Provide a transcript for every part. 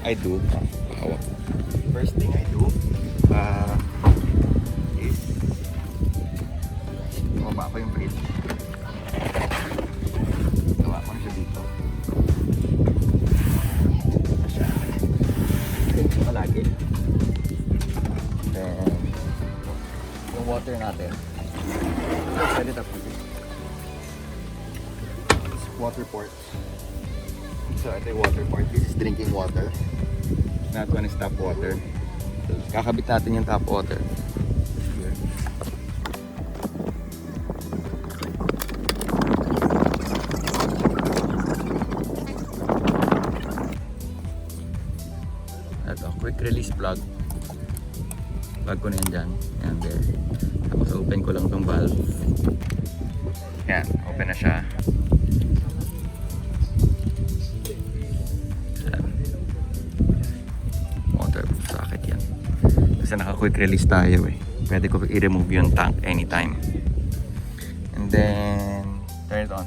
I do, first thing I do is bumaba ko yung bridge. Gawa ko na siya dito. Ito palagi. Then yung water natin. Set it up with it. Water port. So ito yung water port. This is drinking water. That one is tap water. So, kakabit natin yung tap water. Here. Ito, quick release plug. Plug ko na yan dyan. Yan, there. Tapos open ko lang tong valve. Yan, open na siya. Kasi naka-quick release tayo eh. Pwede ko i-remove yung tank anytime. And then, turn it on.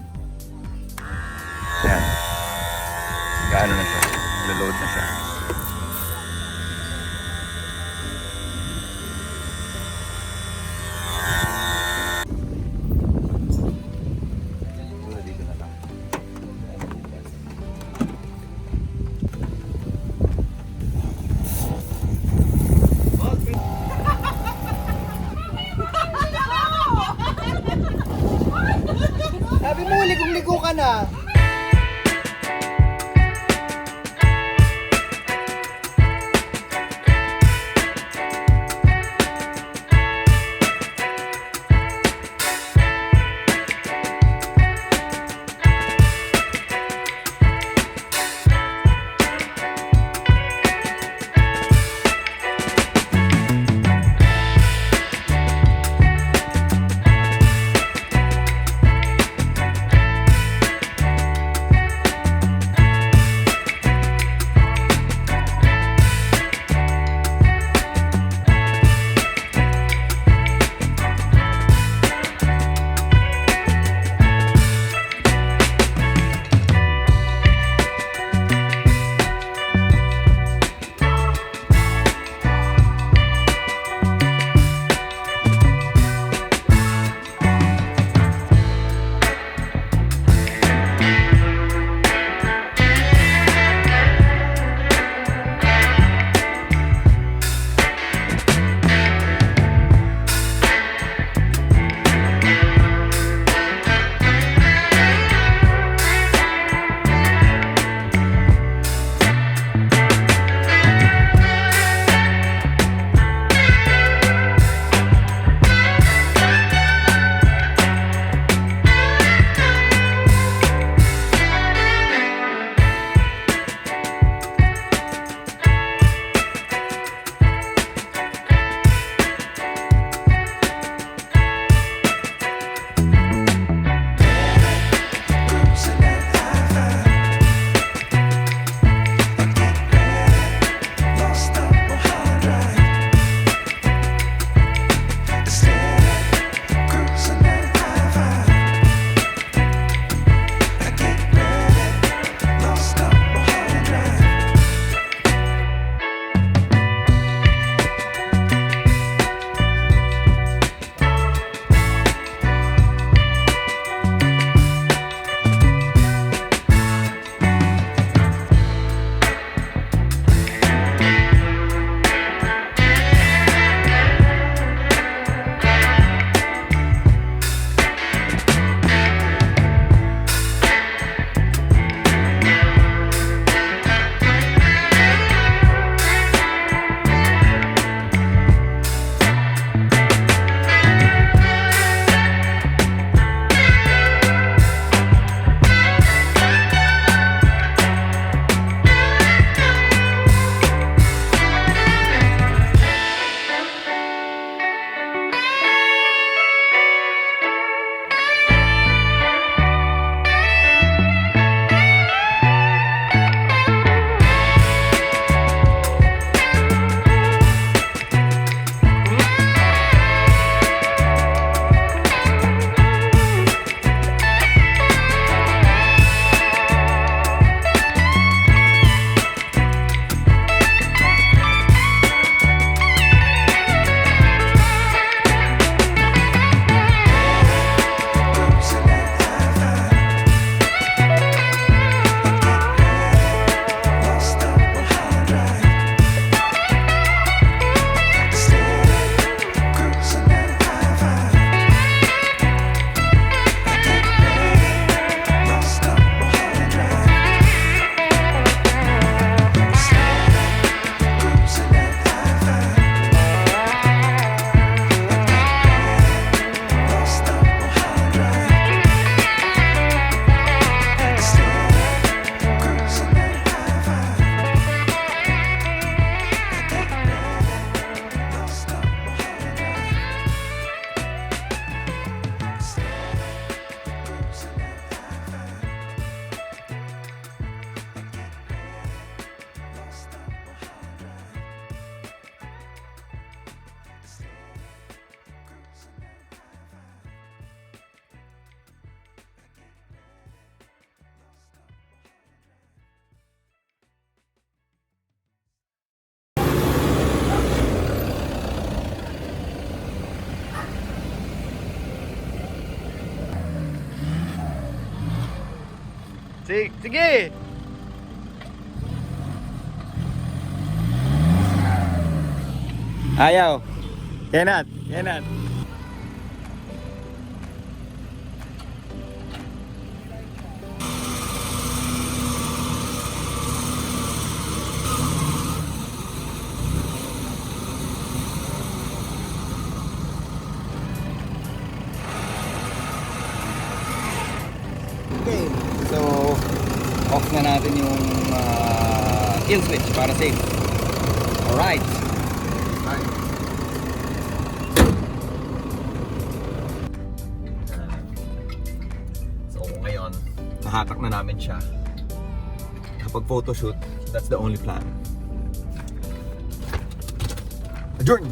Yan. Gaano na siya. Load na siya. Dito na lang. Sabi mo, ligong-ligo ka na. Sige! Ayaw. Cannot. Okay, so off na natin yung kill switch para safe. Alright. So ngayon, nahatak na namin siya. Kapag photoshoot, that's the only plan. Adjourn!